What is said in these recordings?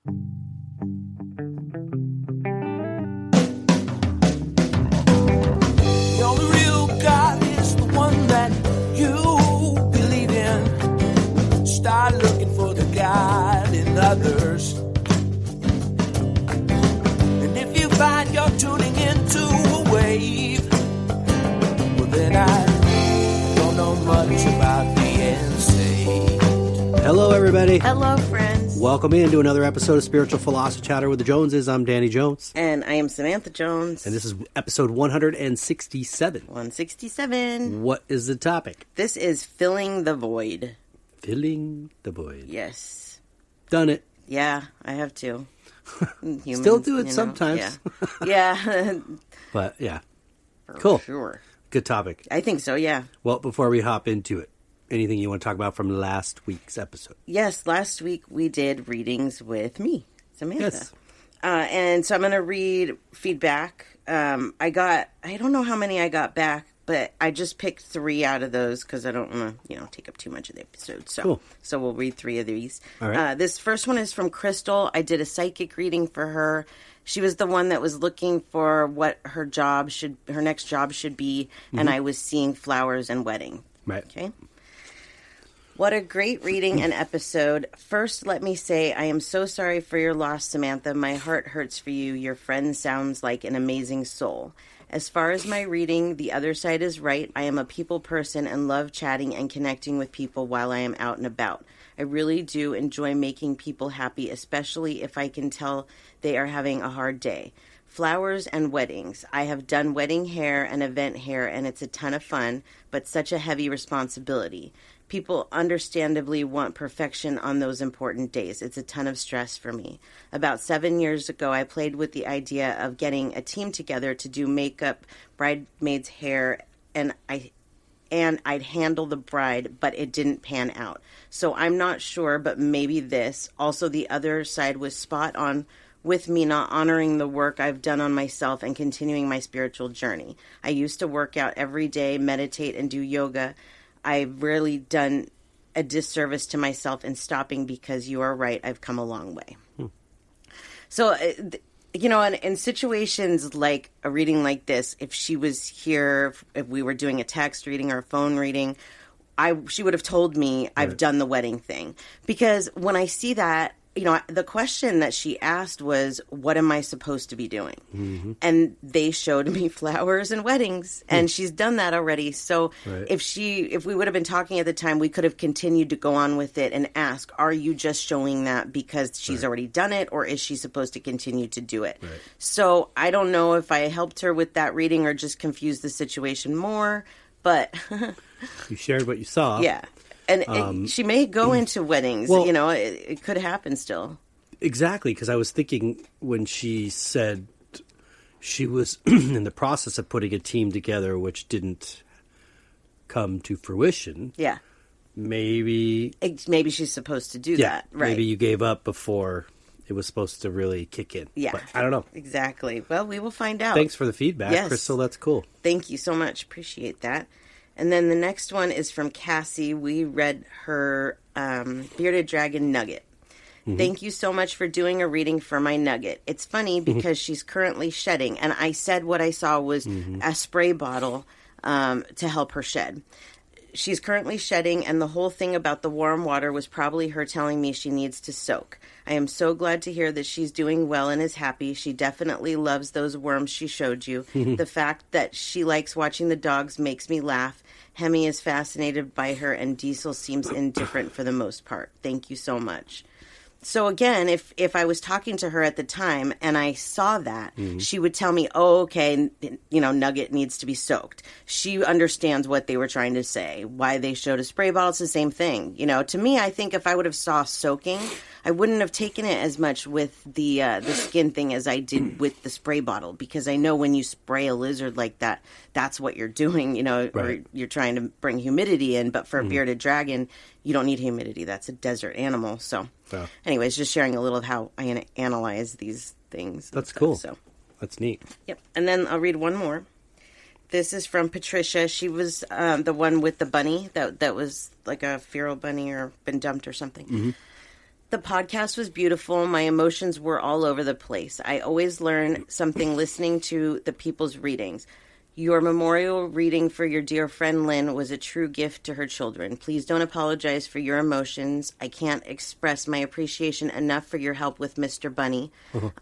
The only real God is the one that you believe in. Start looking for the God in others. And if you find you're tuning into a wave, well then I don't know much about being saved. Hello, everybody. Hello, friends. Welcome into another episode of Spiritual Philosophy Chatter with the Joneses. I'm Danny Jones. And I am Samantha Jones. And this is episode 167. 167. What is the topic? This is filling the void. Filling the void. Yes. Done it. Yeah, I have to. Humans, Still do it sometimes. Yeah. But, yeah. For Cool. Sure. Good topic. I think so, yeah. Well, before we hop into it, anything you want to talk about from last week's episode? Yes, last week we did readings with me, Samantha. Yes. And so I'm going to read feedback. I don't know how many I got back, but I just picked 3 out of those because I don't want to, take up too much of the episode. So, Cool. So we'll read 3 of these. All right. This first one is from Crystal. I did a psychic reading for her. She was the one that was looking for what her next job should be, and I was seeing flowers and wedding. Right. Okay. What a great reading and episode. First, let me say I am so sorry for your loss, Samantha. My heart hurts for you. Your friend sounds like an amazing soul. As far as my reading, the other side is right. I am a people person and love chatting and connecting with people while I am out and about. I really do enjoy making people happy, especially if I can tell they are having a hard day. Flowers and weddings. I have done wedding hair and event hair, and it's a ton of fun, but such a heavy responsibility. People understandably want perfection on those important days. It's a ton of stress for me. About 7 years ago, I played with the idea of getting a team together to do makeup, bridesmaids' hair, and I'd handle the bride, but it didn't pan out. So I'm not sure, but maybe this. Also, the other side was spot on with me not honoring the work I've done on myself and continuing my spiritual journey. I used to work out every day, meditate, and do yoga. I've really done a disservice to myself in stopping because you are right. I've come a long way. So, in situations like a reading like this, if she was here, if we were doing a text reading or a phone reading, she would have told me I've done the wedding thing. Because when I see that, the question that she asked was, what am I supposed to be doing? Mm-hmm. And they showed me flowers and weddings, and she's done that already. So if we would have been talking at the time, we could have continued to go on with it and ask, are you just showing that because she's already done it, or is she supposed to continue to do it? Right. So I don't know if I helped her with that reading or just confused the situation more, but... You shared what you saw. Yeah. And she may go into weddings. Well, it could happen still. Exactly, because I was thinking when she said she was in the process of putting a team together, which didn't come to fruition. Yeah. Maybe she's supposed to do that. Right. Maybe you gave up before it was supposed to really kick in. Yeah. But I don't know. Exactly. Well, we will find out. Thanks for the feedback, yes. Crystal. That's cool. Thank you so much. Appreciate that. And then the next one is from Cassie. We read her Bearded Dragon Nugget. Mm-hmm. Thank you so much for doing a reading for my Nugget. It's funny because she's currently shedding. And I said what I saw was a spray bottle to help her shed. She's currently shedding, and the whole thing about the warm water was probably her telling me she needs to soak. I am so glad to hear that she's doing well and is happy. She definitely loves those worms she showed you. The fact that she likes watching the dogs makes me laugh. Hemi is fascinated by her, and Diesel seems indifferent for the most part. Thank you so much. So again, if I was talking to her at the time and I saw that, she would tell me, oh, okay, Nugget needs to be soaked. She understands what they were trying to say, why they showed a spray bottle. It's the same thing. To me, I think if I would have saw soaking, I wouldn't have taken it as much with the skin thing as I did with the spray bottle, because I know when you spray a lizard like that, that's what you're doing, right. Or you're trying to bring humidity in. But for a bearded dragon, you don't need humidity. That's a desert animal. So anyways, just sharing a little of how I analyze these things. That's cool. So that's neat. Yep. And then I'll read one more. This is from Patricia. She was the one with the bunny that was like a feral bunny or been dumped or something. The podcast was beautiful. My emotions were all over the place. I always learn something listening to the people's readings. Your memorial reading for your dear friend Lynn was a true gift to her children. Please don't apologize for your emotions. I can't express my appreciation enough for your help with Mr. Bunny.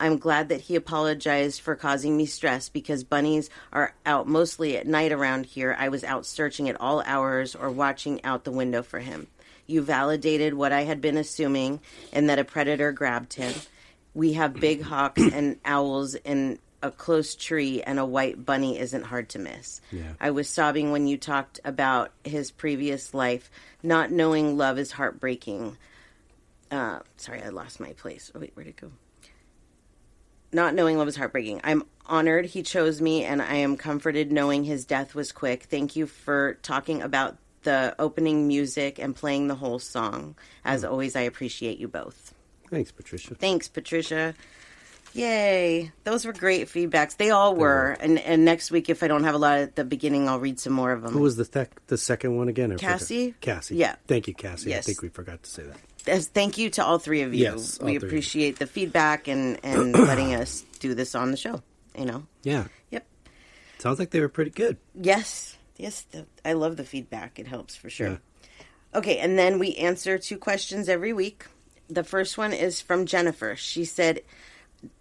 I'm glad that he apologized for causing me stress because bunnies are out mostly at night around here. I was out searching at all hours or watching out the window for him. You validated what I had been assuming and that a predator grabbed him. We have big hawks and owls in a close tree, and a white bunny isn't hard to miss. Yeah. I was sobbing when you talked about his previous life. Not knowing love is heartbreaking. Sorry, I lost my place. Oh, wait, where'd it go? Not knowing love is heartbreaking. I'm honored he chose me, and I am comforted knowing his death was quick. Thank you for talking about the opening music and playing the whole song. As always, I appreciate you both. Thanks, Patricia. Thanks, Patricia. Yay. Those were great feedbacks. They all were. And next week, if I don't have a lot at the beginning, I'll read some more of them. Who was the second one again? Cassie? Cassie. Yeah. Thank you, Cassie. Yes. I think we forgot to say that. Thank you to all three of you. Yes, all we three. appreciate the feedback and letting us do this on the show. You know? Yeah. Yep. Sounds like they were pretty good. Yes. Yes. I love the feedback. It helps for sure. Yeah. Okay. And then we answer 2 questions every week. The first one is from Jennifer. She said,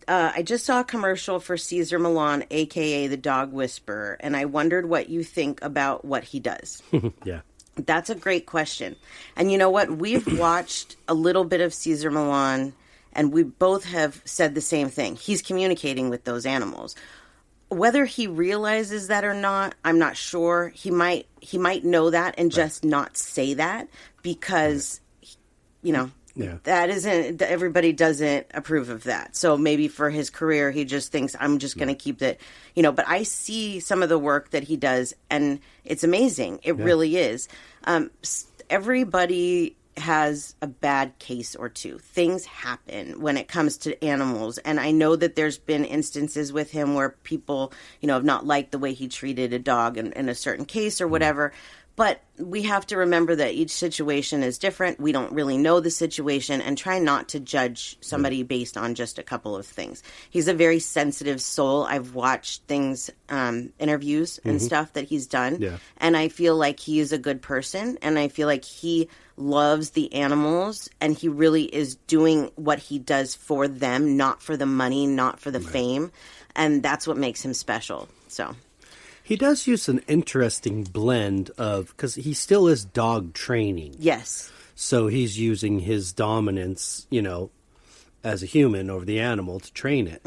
I just saw a commercial for Caesar Milan, a.k.a. the Dog Whisperer, and I wondered what you think about what he does. Yeah. That's a great question. And you know what? We've watched a little bit of Caesar Milan, and we both have said the same thing. He's communicating with those animals. Whether he realizes that or not, I'm not sure. He might know that and just not say that because, you know, Yeah. that isn't, everybody doesn't approve of that. So maybe for his career, he just thinks, I'm just going to keep it, you know, but I see some of the work that he does and it's amazing. It really is. Everybody has a bad case or two. Things happen when it comes to animals. And I know that there's been instances with him where people, you know, have not liked the way he treated a dog in a certain case or whatever. But we have to remember that each situation is different. We don't really know the situation and try not to judge somebody based on just a couple of things. He's a very sensitive soul. I've watched things, interviews and stuff that he's done. Yeah. And I feel like he is a good person. And I feel like he loves the animals and he really is doing what he does for them, not for the money, not for the fame. And that's what makes him special. So... He does use an interesting blend of, because he still is dog training. Yes. So he's using his dominance, you know, as a human over the animal to train it.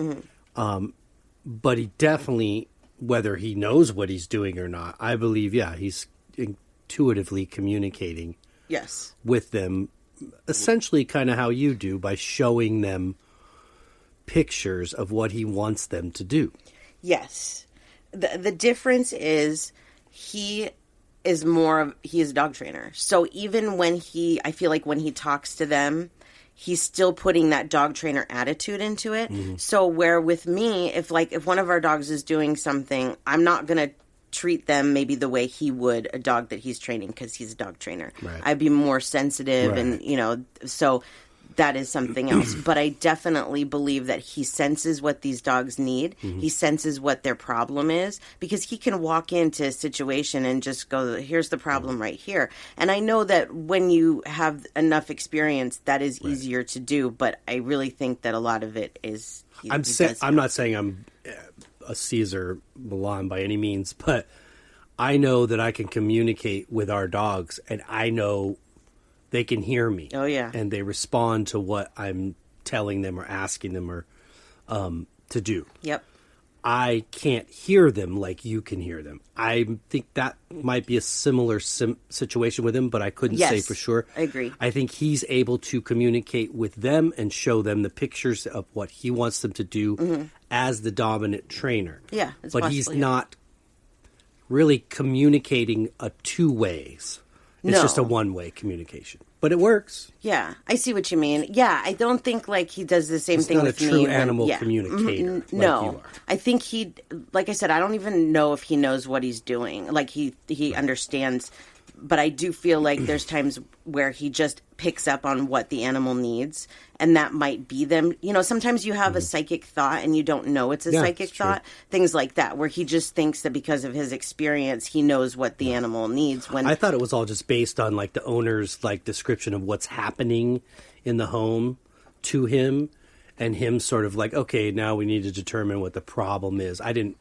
But he definitely, whether he knows what he's doing or not, I believe, yeah, he's intuitively communicating Yes. with them, essentially kind of how you do, by showing them pictures of what he wants them to do. Yes. The difference is he is a dog trainer. So even when I feel like when he talks to them, he's still putting that dog trainer attitude into it. So where with me, if one of our dogs is doing something, I'm not going to treat them maybe the way he would a dog that he's training because he's a dog trainer. Right. I'd be more sensitive Right. and, you know, so that is something else. But I definitely believe that he senses what these dogs need. He senses what their problem is because he can walk into a situation and just go, here's the problem right here. And I know that when you have enough experience, that is easier to do. But I really think that a lot of it is... I'm not saying I'm a Caesar Milan by any means, but I know that I can communicate with our dogs and I know they can hear me. Oh, yeah. And they respond to what I'm telling them or asking them or to do. Yep. I can't hear them like you can hear them. I think that might be a similar situation with him, but I couldn't say for sure. I agree. I think he's able to communicate with them and show them the pictures of what he wants them to do as the dominant trainer. Yeah, it's but possible, he's yeah. not really communicating two ways. It's No. just a one-way communication. But it works. Yeah, I see what you mean. Yeah, I don't think like he does the same He's thing not with a me. true when- animal yeah. communicator like No, you are. I think like I said, I don't even know if he knows what he's doing. Like he understands But I do feel like there's times where he just picks up on what the animal needs, and that might be them. You know, sometimes you have a psychic thought and you don't know it's a psychic thought. Things like that, where he just thinks that because of his experience, he knows what the animal needs. When I thought it was all just based on like the owner's like description of what's happening in the home to him, and him sort of like, okay, now we need to determine what the problem is. I didn't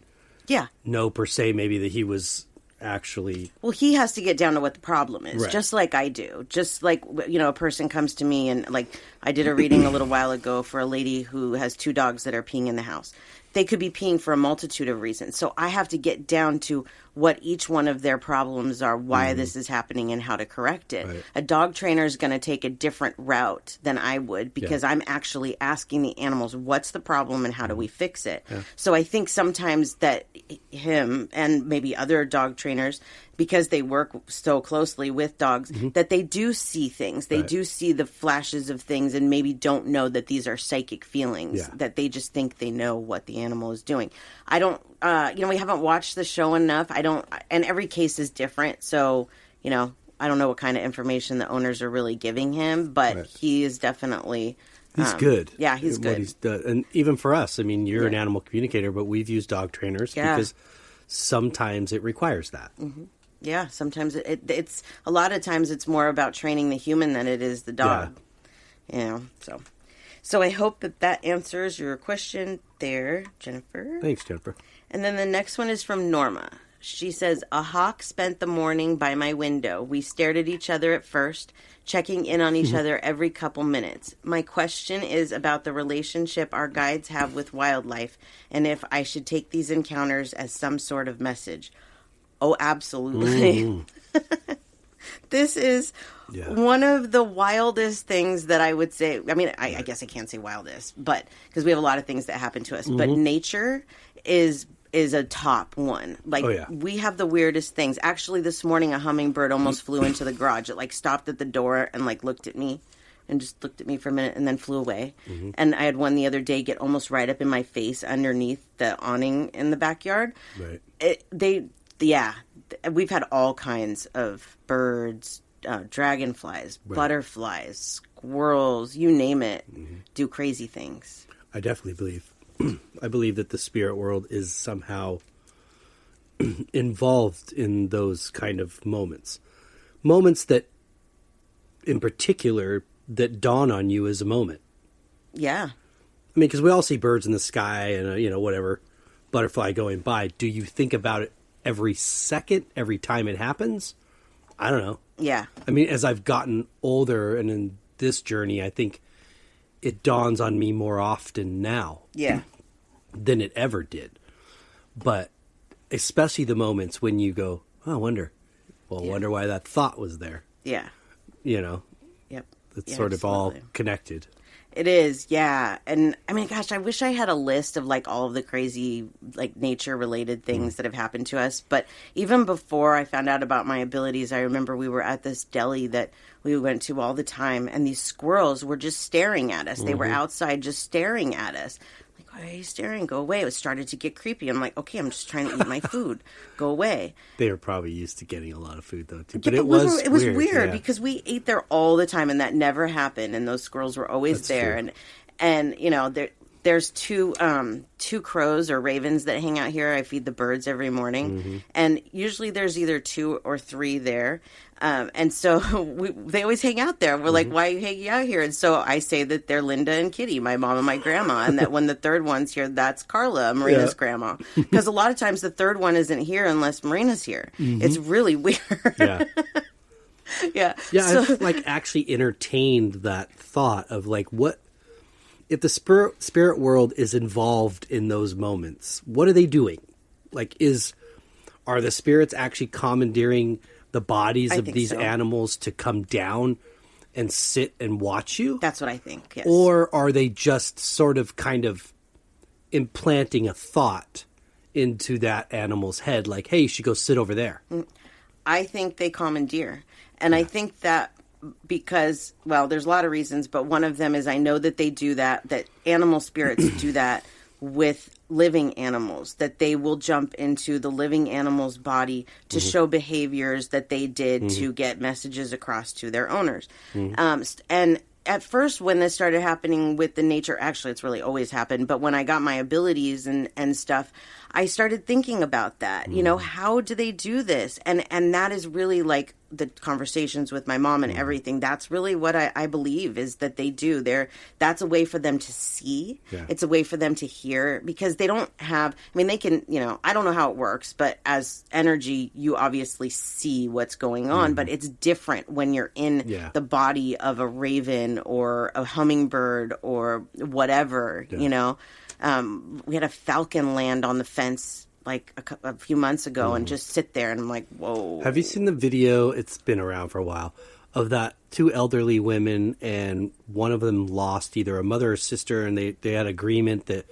know per se maybe that he was actually... Well, he has to get down to what the problem is, right. just like I do. Just like, you know, a person comes to me and, like, I did a reading a little while ago for a lady who has 2 dogs that are peeing in the house. They could be peeing for a multitude of reasons. So I have to get down to what each one of their problems are, why this is happening, and how to correct it. Right. A dog trainer is going to take a different route than I would, because I'm actually asking the animals, what's the problem and how do we fix it? Yeah. So I think sometimes that him and maybe other dog trainers, because they work so closely with dogs, that they do see things. They do see the flashes of things and maybe don't know that these are psychic feelings, that they just think they know what the animal is doing. I don't, you know, we haven't watched the show enough. And every case is different. So, you know, I don't know what kind of information the owners are really giving him, but he is definitely... He's good. Yeah, he's good. What he's done. And even for us, I mean, you're an animal communicator, but we've used dog trainers because sometimes it requires that. Mm-hmm. Yeah, sometimes it's a lot of times it's more about training the human than it is the dog. Yeah. You know, so I hope that answers your question there, Jennifer. Thanks, Jennifer. And then the next one is from Norma. She says, a hawk spent the morning by my window. We stared at each other at first, checking in on each other every couple minutes. My question is about the relationship our guides have with wildlife, and if I should take these encounters as some sort of message. Oh, absolutely. This is one of the wildest things that I would say. I mean, I guess I can't say wildest, but because we have a lot of things that happen to us. But nature is a top one. Like, we have the weirdest things. Actually, this morning, a hummingbird almost flew into the garage. It, like, stopped at the door and, like, looked at me. And just looked at me for a minute and then flew away. And I had one the other day get almost right up in my face underneath the awning in the backyard. Right. We've had all kinds of birds, dragonflies, butterflies, squirrels, you name it, do crazy things. I definitely believe. I believe that the spirit world is somehow involved in those kind of moments. Moments that, in particular, that dawn on you as a moment. Yeah. I mean, because we all see birds in the sky and, you know, whatever, butterfly going by. Do you think about it every second, every time it happens? I don't know. Yeah. I mean, as I've gotten older and in this journey, I think it dawns on me more often now. Yeah. Than it ever did. But especially the moments when you go, oh, I wonder why that thought was there. Yeah. You know? Yep. It's sort of all connected. It is, yeah. And I mean, gosh, I wish I had a list of like all of the crazy, like nature related things that have happened to us. But even before I found out about my abilities, I remember we were at this deli that we went to all the time, and these squirrels were just staring at us. They were outside just staring at us. Like, why are you staring? Go away. It started to get creepy. I'm like, okay, I'm just trying to eat my food. Go away. They were probably used to getting a lot of food though, too. But it was weird because we ate there all the time, and that never happened. And those squirrels were always there. True. And you know, there's two crows or ravens that hang out here. I feed the birds every morning, and usually there's either 2 or 3 there. And so they always hang out there. We're like, why are you hanging out here? And so I say that they're Linda and Kitty, my mom and my grandma, and that when the third one's here, that's Carla, Marina's grandma. Because a lot of times the third one isn't here unless Marina's here. It's really weird. Yeah. Yeah. So, I've like actually entertained that thought of like, what if the spirit world is involved in those moments? What are they doing? Like, are the spirits actually commandeering the bodies of these animals to come down and sit and watch you? That's what I think, yes. Or are they just sort of kind of implanting a thought into that animal's head, like, hey, you should go sit over there? I think they commandeer. And I think that because, well, there's a lot of reasons, but one of them is I know that they do that animal spirits do that with living animals, that they will jump into the living animal's body to show behaviors that they did to get messages across to their owners. And at first, when this started happening with the nature, actually, it's really always happened, but when I got my abilities and stuff, I started thinking about that. You know, how do they do this? And that is really like the conversations with my mom and everything. That's really what I believe is that they do. That's a way for them to see. Yeah. It's a way for them to hear, because they don't have, I mean, they can, you know, I don't know how it works, but as energy, you obviously see what's going on, but it's different when you're in the body of a raven or a hummingbird or whatever, you know. We had a falcon land on the fence like a few months ago and just sit there, and I'm like, whoa. Have you seen the video? It's been around for a while, of that two elderly women, and one of them lost either a mother or sister, and they had agreement that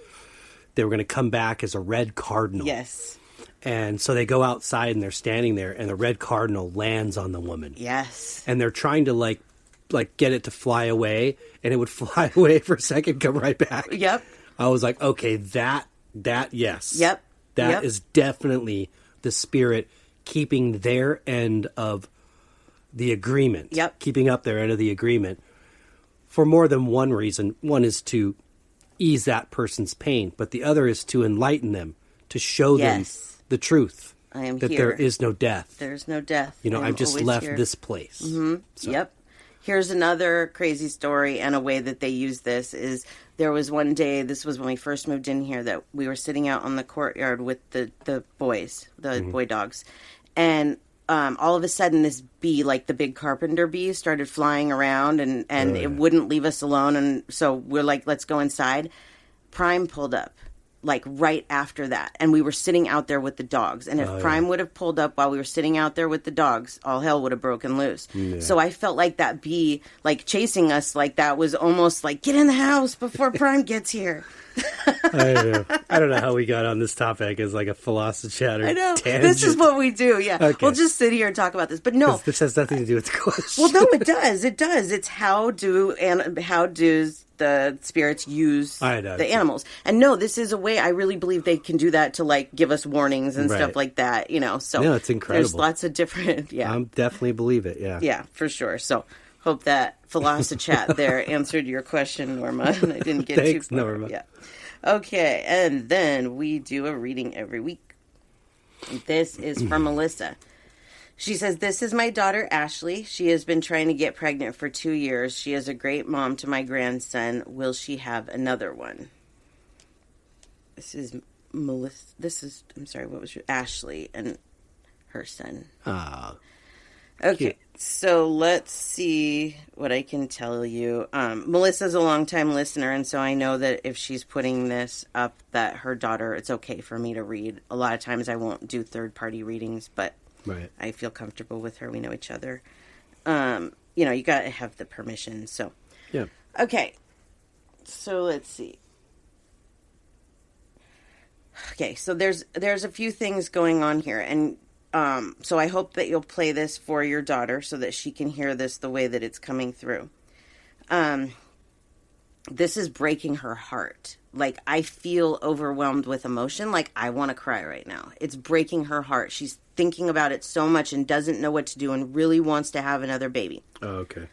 they were going to come back as a red cardinal. Yes. And so they go outside and they're standing there, and the red cardinal lands on the woman. Yes. And they're trying to like get it to fly away, and it would fly away for a second, come right back. Yep. I was like, okay, that yes. Yep. That is definitely the spirit keeping their end of the agreement. Yep. Keeping up their end of the agreement for more than one reason. One is to ease that person's pain, but the other is to enlighten them, to show them the truth. I am that here. there is no death. There's no death. You know, I've just left here. this place. So. Yep. Here's another crazy story, and a way that they use this is there was one day, this was when we first moved in here, that we were sitting out on the courtyard with the boys, the boy dogs, and all of a sudden this bee, like the big carpenter bee, started flying around, and it wouldn't leave us alone, and so we're like, let's go inside. Prime pulled up. Like right after that. And we were sitting out there with the dogs. And if Prime would have pulled up while we were sitting out there with the dogs, all hell would have broken loose. Yeah. So I felt like that bee, like chasing us, like that was almost like, get in the house before Prime gets here. I don't know how we got on this topic as like a philosophy chatter. I know. Tangent. This is what we do. Yeah. Okay. We'll just sit here and talk about this. But no. This has nothing to do with the question. Well, no, it does. It does. It's how do the spirits use the animals. And no, this is a way I really believe they can do that to like give us warnings and stuff like that, you know. So it's incredible. There's lots of different I definitely believe it, yeah. Yeah, for sure. So hope that philosophy chat there answered your question, Norma. And I didn't get Thanks, too far. Norma. Yeah. Okay, and then we do a reading every week. This is from Melissa. She says, this is my daughter, Ashley. She has been trying to get pregnant for 2 years. She is a great mom to my grandson. Will she have another one? This is Melissa. I'm sorry, what was your... Ashley and her son. Okay, cute. So let's see what I can tell you. Melissa's a longtime listener, and so I know that if she's putting this up, that her daughter, it's okay for me to read. A lot of times I won't do third-party readings, but... Right. I feel comfortable with her. We know each other. You know, you got to have the permission. So, yeah. Okay. So let's see. Okay. So there's a few things going on here, and so I hope that you'll play this for your daughter so that she can hear this the way that it's coming through. This is breaking her heart. Like, I feel overwhelmed with emotion. Like, I want to cry right now. It's breaking her heart. She's thinking about it so much and doesn't know what to do and really wants to have another baby. Oh, okay.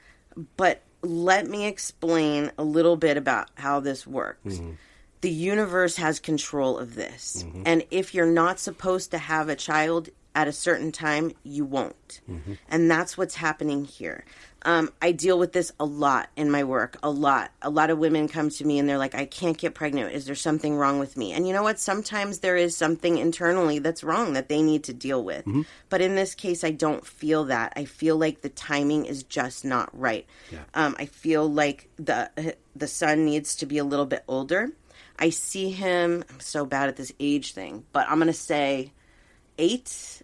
But let me explain a little bit about how this works. Mm-hmm. The universe has control of this. Mm-hmm. And if you're not supposed to have a child at a certain time, you won't. Mm-hmm. And that's what's happening here. I deal with this a lot in my work, a lot. A lot of women come to me and they're like, I can't get pregnant. Is there something wrong with me? And you know what? Sometimes there is something internally that's wrong that they need to deal with. Mm-hmm. But in this case, I don't feel that. I feel like the timing is just not right. Yeah. I feel like the son needs to be a little bit older. I see him, I'm so bad at this age thing, but I'm going to say 8,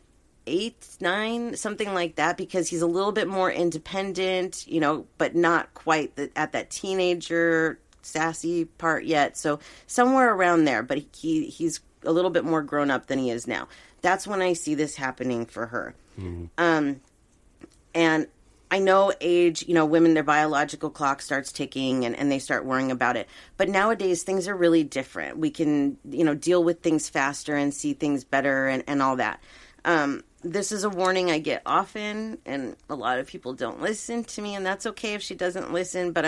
9, something like that, because he's a little bit more independent, you know, but not quite at that teenager sassy part yet. So somewhere around there, but he's a little bit more grown up than he is now. That's when I see this happening for her. Mm-hmm. And I know age, women, their biological clock starts ticking and they start worrying about it. But nowadays, things are really different. We can, deal with things faster and see things better and all that. This is a warning I get often, and a lot of people don't listen to me, and that's okay if she doesn't listen, but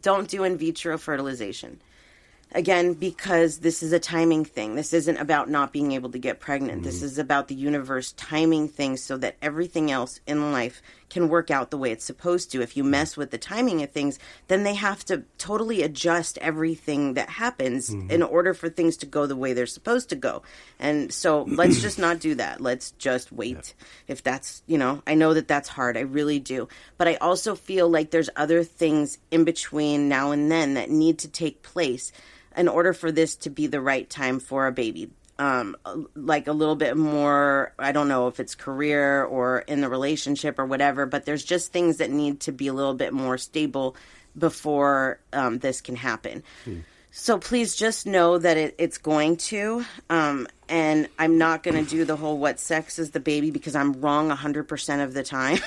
don't do in vitro fertilization. Again, because this is a timing thing. This isn't about not being able to get pregnant. This is about the universe timing things so that everything else in life can work out the way it's supposed to. If you mess with the timing of things, then they have to totally adjust everything that happens in order for things to go the way they're supposed to go. And so let's just not do that. Let's just wait. If that's, I know that that's hard. I really do. But I also feel like there's other things in between now and then that need to take place in order for this to be the right time for a baby. Like a little bit more, I don't know if it's career or in the relationship or whatever, but there's just things that need to be a little bit more stable before this can happen. So please just know that it's going to, and I'm not going to do the whole what sex is the baby because I'm wrong 100% of the time.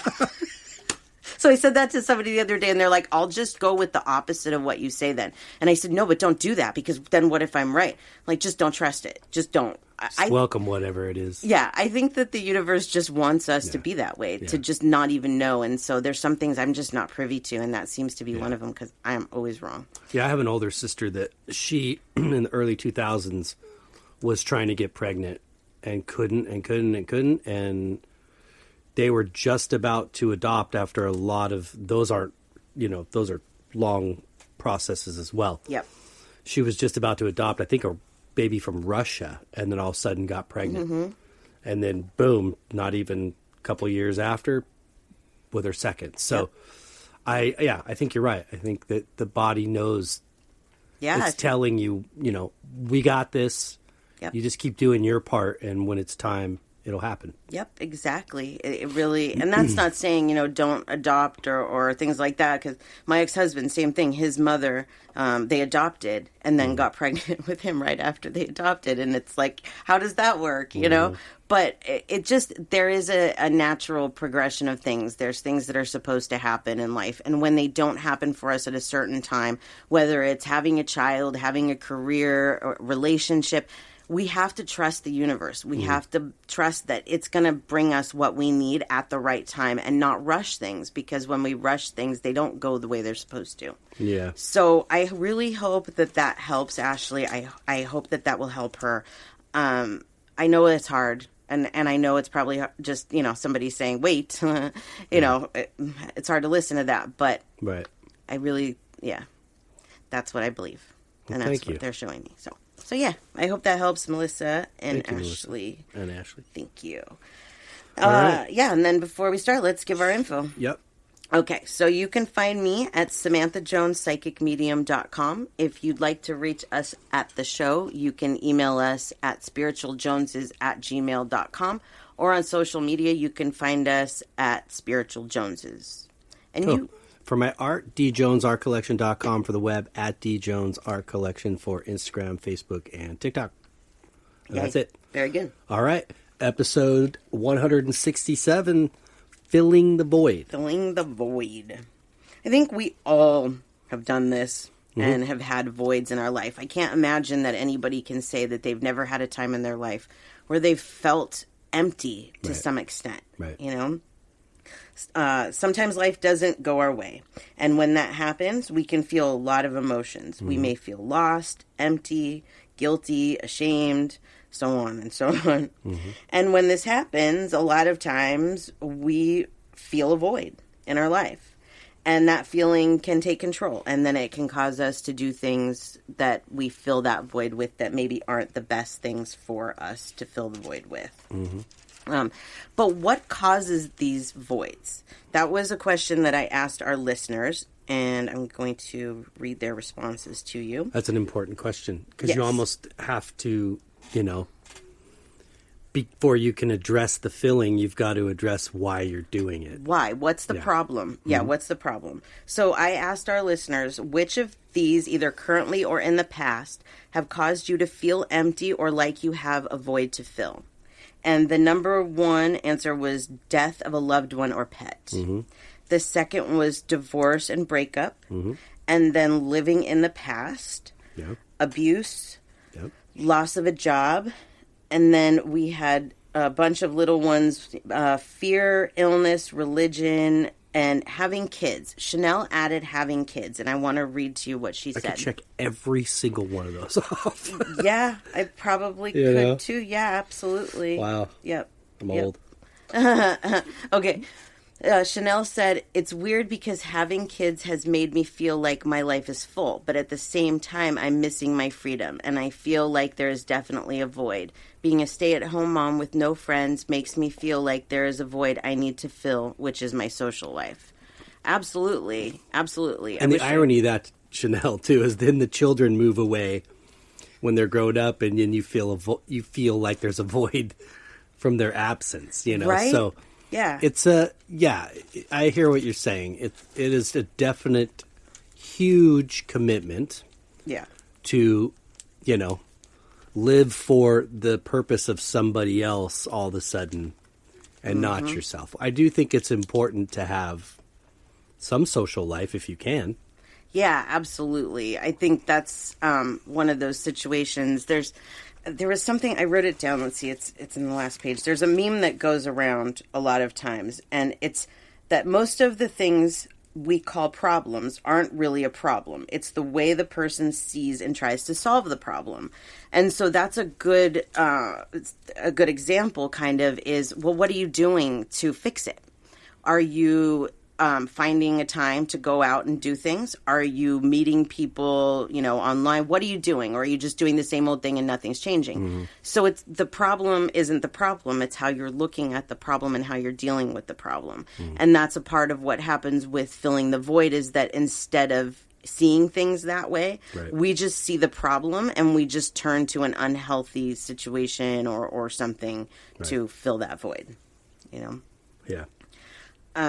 So I said that to somebody the other day, and they're like, I'll just go with the opposite of what you say then. And I said, no, but don't do that, because then what if I'm right? Like, just don't trust it. Just don't. Welcome whatever it is. Yeah, I think that the universe just wants us to be that way, to just not even know. And so there's some things I'm just not privy to, and that seems to be one of them, because I am always wrong. Yeah, I have an older sister that she, in the early 2000s, was trying to get pregnant and couldn't. And they were just about to adopt after a lot of, those are long processes as well. Yep. She was just about to adopt, I think, a baby from Russia, and then all of a sudden got pregnant. And then, boom, not even a couple years after, with her second. So, I think you're right. I think that the body knows. Yeah. It's telling you, we got this. Yep. You just keep doing your part, and when it's time, it'll happen. Yep, exactly. It really, and that's not saying, don't adopt or things like that, because my ex-husband, same thing. His mother, they adopted and then got pregnant with him right after they adopted. And it's like, how does that work, But it just, there is a natural progression of things. There's things that are supposed to happen in life. And when they don't happen for us at a certain time, whether it's having a child, having a career, or relationship, we have to trust the universe. We have to trust that it's going to bring us what we need at the right time and not rush things, because when we rush things, they don't go the way they're supposed to. Yeah. So I really hope that helps Ashley. I hope that will help her. I know it's hard. And I know it's probably just, somebody saying, wait, it's hard to listen to that. But right. I really, that's what I believe. And that's what they're showing me. So yeah, I hope that helps Melissa and Ashley. And Ashley. Thank you. All right. Yeah, and then before we start, let's give our info. Yep. Okay, so you can find me at SamanthaJonesPsychicMedium.com. If you'd like to reach us at the show, you can email us at spiritualjoneses@gmail.com, or on social media, you can find us at spiritualjoneses. And you... For my art, djonesartcollection.com for the web, at djonesartcollection for Instagram, Facebook, and TikTok. And that's it. Very good. All right. Episode 167, Filling the Void. Filling the void. I think we all have done this and have had voids in our life. I can't imagine that anybody can say that they've never had a time in their life where they've felt empty to some extent. Right. Sometimes life doesn't go our way. And when that happens, we can feel a lot of emotions. We may feel lost, empty, guilty, ashamed, so on and so on. And when this happens, a lot of times we feel a void in our life. And that feeling can take control. And then it can cause us to do things that we fill that void with that maybe aren't the best things for us to fill the void with. But what causes these voids? That was a question that I asked our listeners, and I'm going to read their responses to you. That's an important question, because you almost have to, before you can address the filling, you've got to address why you're doing it. Why? What's the problem? Yeah, what's the problem? So I asked our listeners, which of these, either currently or in the past, have caused you to feel empty or like you have a void to fill? And the number one answer was death of a loved one or pet. The second was divorce and breakup. And then living in the past. Yep. Abuse. Yep. Loss of a job. And then we had a bunch of little ones, fear, illness, religion, and having kids. Chanel added having kids, and I want to read to you what she said. I could check every single one of those off. Yeah, I probably could too. Yeah, absolutely. Wow. Yep. I'm old. Okay. Chanel said, it's weird because having kids has made me feel like my life is full, but at the same time, I'm missing my freedom, and I feel like there is definitely a void. Being a stay-at-home mom with no friends makes me feel like there is a void I need to fill, which is my social life. Absolutely. Absolutely. And the irony of that, Chanel, too, is then the children move away when they're grown up, and then you feel like there's a void from their absence, you know? Right? So... yeah. I hear what you're saying. It is a definite, huge commitment. Yeah. To, live for the purpose of somebody else all of a sudden and not yourself. I do think it's important to have some social life if you can. Yeah, absolutely. I think that's one of those situations. There was something, I wrote it down. Let's see, it's in the last page. There's a meme that goes around a lot of times, and it's that most of the things we call problems aren't really a problem. It's the way the person sees and tries to solve the problem. And so that's a good example kind of is, well, what are you doing to fix it? Are you finding a time to go out and do things? Are you meeting people, online? What are you doing? Or are you just doing the same old thing and nothing's changing? So it's the problem isn't the problem. It's how you're looking at the problem and how you're dealing with the problem. And that's a part of what happens with filling the void is that instead of seeing things that way, we just see the problem and we just turn to an unhealthy situation or something to fill that void, Yeah.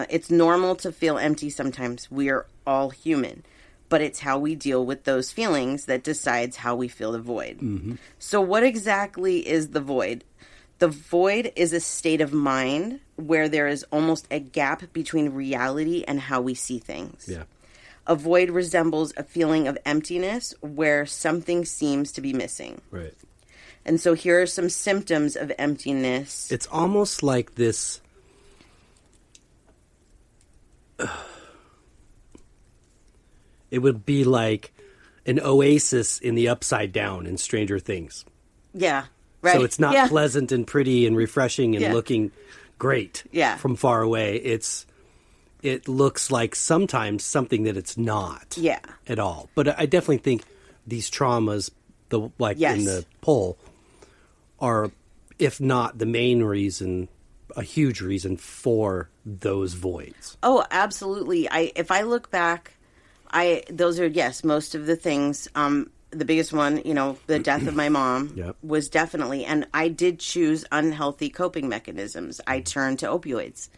It's normal to feel empty sometimes. We are all human. But it's how we deal with those feelings that decides how we feel the void. So what exactly is the void? The void is a state of mind where there is almost a gap between reality and how we see things. Yeah. A void resembles a feeling of emptiness where something seems to be missing. Right. And so here are some symptoms of emptiness. It's almost like this... It would be like an oasis in the Upside Down in Stranger Things. Yeah, right. So it's not pleasant and pretty and refreshing and looking great from far away. It looks like sometimes something that it's not at all. But I definitely think these traumas, in the poll, are, if not the main reason, a huge reason for those voids. Oh, absolutely. If I look back, those are, most of the things. The biggest one, the death of my mom was definitely, and I did choose unhealthy coping mechanisms. I turned to opioids.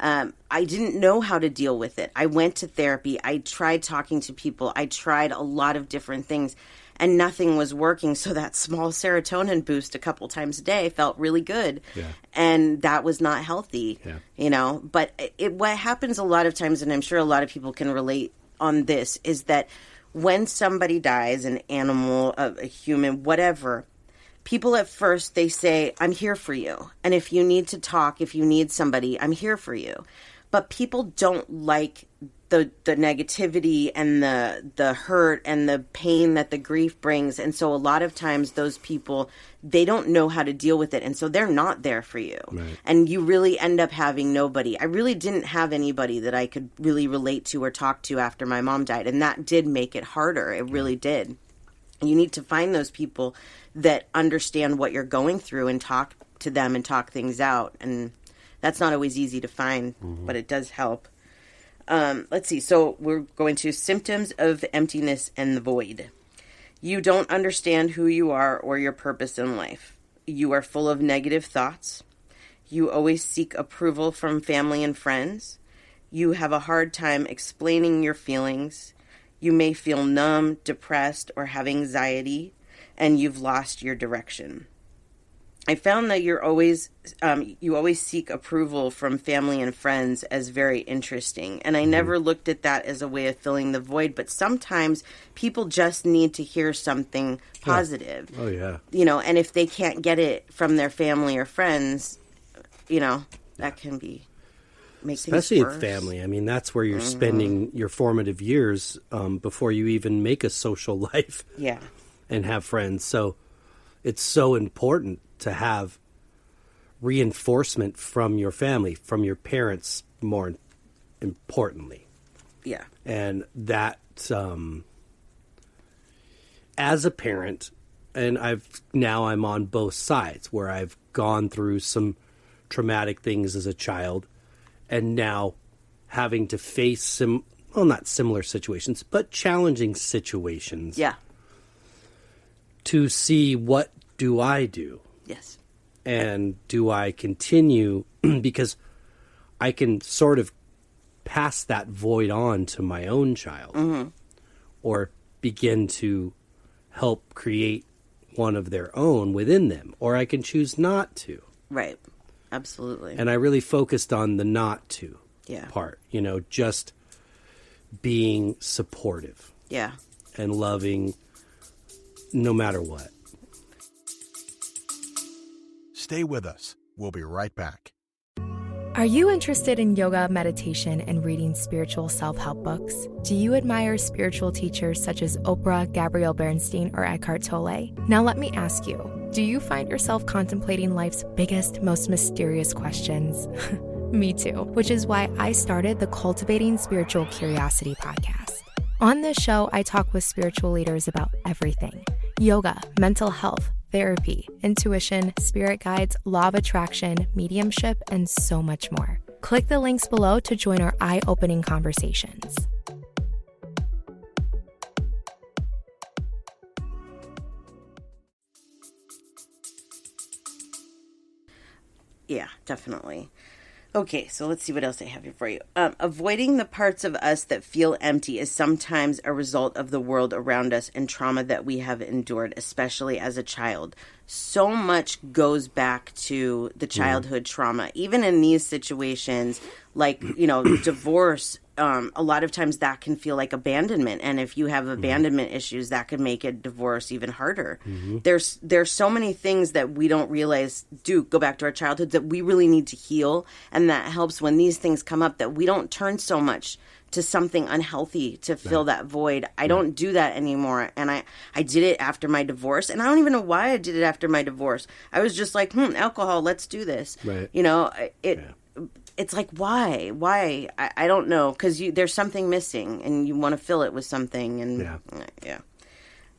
I didn't know how to deal with it. I went to therapy. I tried talking to people. I tried a lot of different things. And nothing was working, so that small serotonin boost a couple times a day felt really good. And that was not healthy, But what happens a lot of times, and I'm sure a lot of people can relate on this, is that when somebody dies, an animal, a human, whatever, people at first, they say, I'm here for you. And if you need to talk, if you need somebody, I'm here for you. But people don't like the negativity and the hurt and the pain that the grief brings. And so a lot of times those people, they don't know how to deal with it. And so they're not there for you. And you really end up having nobody. I really didn't have anybody that I could really relate to or talk to after my mom died. And that did make it harder. It really did. You need to find those people that understand what you're going through and talk to them and talk things out. And that's not always easy to find, but it does help. Let's see. So we're going to symptoms of emptiness and the void. You don't understand who you are or your purpose in life. You are full of negative thoughts. You always seek approval from family and friends. You have a hard time explaining your feelings. You may feel numb, depressed, or have anxiety, and you've lost your direction. I found that you always seek approval from family and friends as very interesting. And I never looked at that as a way of filling the void, but sometimes people just need to hear something positive. Oh, yeah. You know, and if they can't get it from their family or friends, you know, that can be make Especially things worse. with family. I mean, that's where you're spending your formative years before you even make a social life. Yeah. And have friends. So it's so important to have reinforcement from your family, from your parents, more importantly. Yeah. And that, as a parent, and I'm on both sides, where I've gone through some traumatic things as a child, and now having to face not similar situations, but challenging situations. Yeah. To see, what do I do? Yes. And do I continue? Because I can sort of pass that void on to my own child, or begin to help create one of their own within them, or I can choose not to. Right. Absolutely. And I really focused on the not to part, just being supportive. Yeah. And loving no matter what. Stay with us. We'll be right back. Are you interested in yoga, meditation, and reading spiritual self-help books? Do you admire spiritual teachers such as Oprah, Gabrielle Bernstein, or Eckhart Tolle? Now let me ask you, do you find yourself contemplating life's biggest, most mysterious questions? Me too, which is why I started the Cultivating Spiritual Curiosity podcast. On this show, I talk with spiritual leaders about everything: yoga, mental health, therapy, intuition, spirit guides, law of attraction, mediumship, and so much more. Click the links below to join our eye-opening conversations. Yeah, definitely. Okay, so let's see what else I have here for you. Avoiding the parts of us that feel empty is sometimes a result of the world around us and trauma that we have endured, especially as a child. So much goes back to the childhood trauma. Even in these situations, like, divorce, a lot of times that can feel like abandonment. And if you have abandonment issues, that could make a divorce even harder. There's so many things that we don't realize do go back to our childhood that we really need to heal. And that helps when these things come up, that we don't turn so much to something unhealthy to fill that void. I don't do that anymore. And I did it after my divorce. And I don't even know why I did it after my divorce. I was just like, alcohol, let's do this. Right. It's like, why? I don't know. Because there's something missing and you want to fill it with something. And yeah.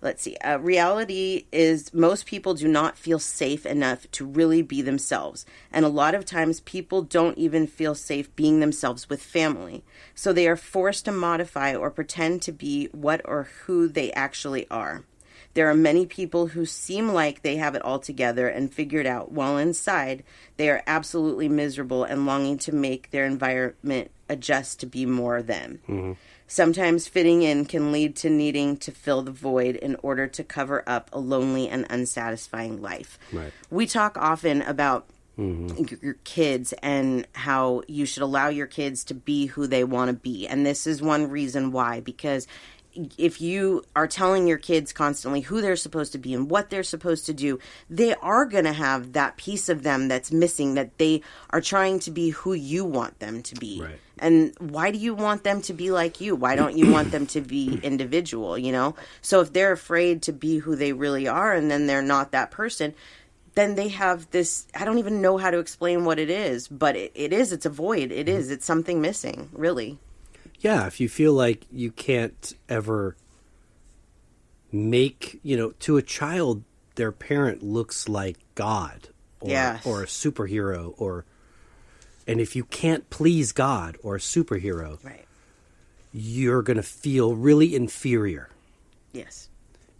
Let's see. Reality is most people do not feel safe enough to really be themselves. And a lot of times people don't even feel safe being themselves with family. So they are forced to modify or pretend to be what or who they actually are. There are many people who seem like they have it all together and figured out, while inside they are absolutely miserable and longing to make their environment adjust to be more them. Sometimes fitting in can lead to needing to fill the void in order to cover up a lonely and unsatisfying life. Right. We talk often about your kids and how you should allow your kids to be who they want to be. And this is one reason why, because if you are telling your kids constantly who they're supposed to be and what they're supposed to do, they are going to have that piece of them that's missing, that they are trying to be who you want them to be. Right. And why do you want them to be like you? Why don't you want them to be individual, So if they're afraid to be who they really are and then they're not that person, then they have this, I don't even know how to explain what it is, but it's a void. It's something missing, really. Yeah, if you feel like you can't ever make, to a child, their parent looks like God or a superhero, and if you can't please God or a superhero, right, you're going to feel really inferior. Yes.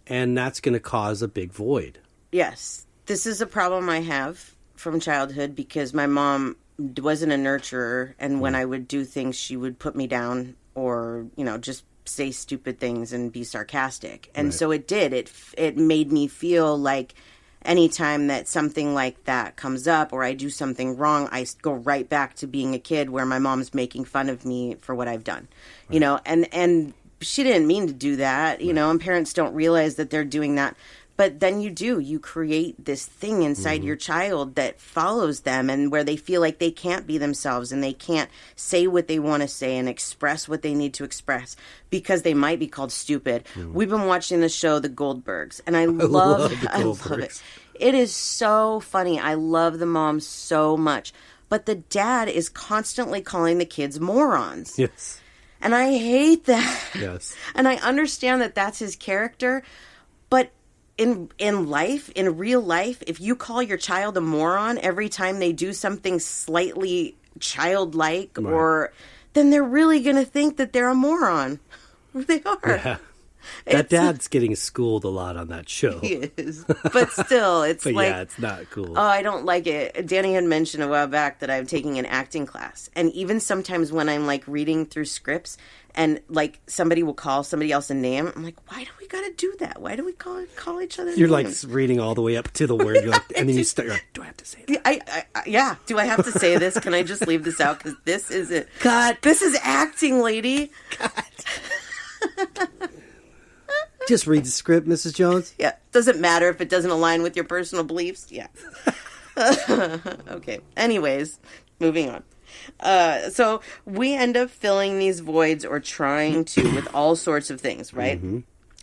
And that's going to cause a big void. Yes. This is a problem I have from childhood because my mom wasn't a nurturer, and when I would do things, she would put me down or, just say stupid things and be sarcastic. And so it did. It made me feel like anytime that something like that comes up or I do something wrong, I go right back to being a kid where my mom's making fun of me for what I've done, you know, and she didn't mean to do that, you know, and parents don't realize that they're doing that. But then you create this thing inside your child that follows them, and where they feel like they can't be themselves and they can't say what they want to say and express what they need to express because they might be called stupid. We've been watching the show The Goldbergs, and I love it. It is so funny. I love the mom so much. But the dad is constantly calling the kids morons. Yes. And I hate that. Yes. And I understand that that's his character, but in real life, if you call your child a moron every time they do something slightly childlike, or then they're really going to think that they're a moron. They are. Yeah. That dad's getting schooled a lot on that show. He is. But still, it's But like... yeah, it's not cool. Oh, I don't like it. Danny had mentioned a while back that I'm taking an acting class. And even sometimes when I'm, like, reading through scripts and, like, somebody will call somebody else a name, I'm like, why do we got to do that? Why do we call each other You're, names? like, reading all the way up to the word, you're like, and then you start, you're like, do I have to say that? Yeah. Do I have to say this? Can I just leave this out? Because this isn't... God, this is acting, lady. God. Just read the script, Mrs. Jones. Yeah. Doesn't matter if it doesn't align with your personal beliefs. Yeah. Okay. Anyways, moving on. So we end up filling these voids or trying to with all sorts of things, right?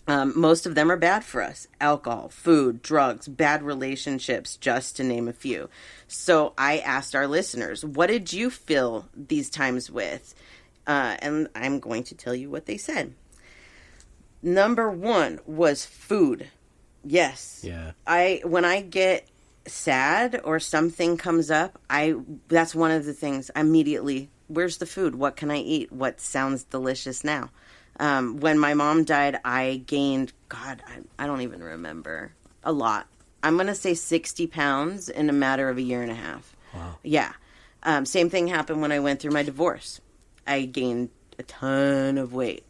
Most of them are bad for us. Alcohol, food, drugs, bad relationships, just to name a few. So I asked our listeners, what did you fill these times with? And I'm going to tell you what they said. Number one was food. Yes. Yeah. When I get sad or something comes up, that's one of the things immediately, where's the food? What can I eat? What sounds delicious now? When my mom died, I gained, God, I don't even remember, a lot. I'm going to say 60 pounds in a matter of a year and a half. Wow. Yeah. Same thing happened when I went through my divorce. I gained a ton of weight.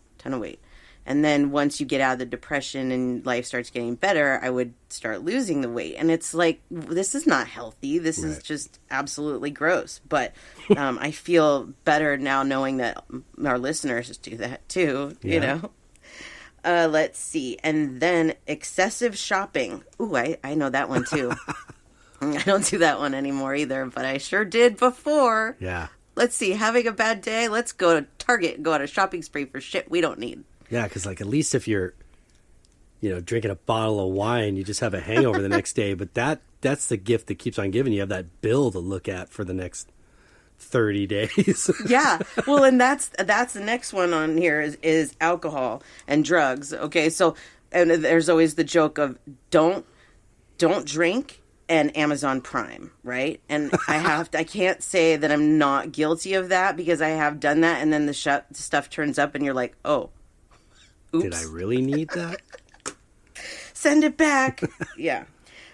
And then once you get out of the depression and life starts getting better, I would start losing the weight. And it's like, this is not healthy. This is just absolutely gross. But I feel better now knowing that our listeners do that too, you know? Let's see. And then excessive shopping. Ooh, I know that one too. I don't do that one anymore either, but I sure did before. Yeah. Let's see. Having a bad day, let's go to Target and go on a shopping spree for shit we don't need. Yeah, because like at least if you're, drinking a bottle of wine, you just have a hangover the next day. But that's the gift that keeps on giving. You have that bill to look at for the next 30 days. Yeah, well, and that's the next one on here is alcohol and drugs. Okay, so and there's always the joke of don't drink and Amazon Prime, right? And I can't say that I'm not guilty of that because I have done that, and then the stuff turns up, and you're like, oh. Oops. Did I really need that? Send it back. Yeah.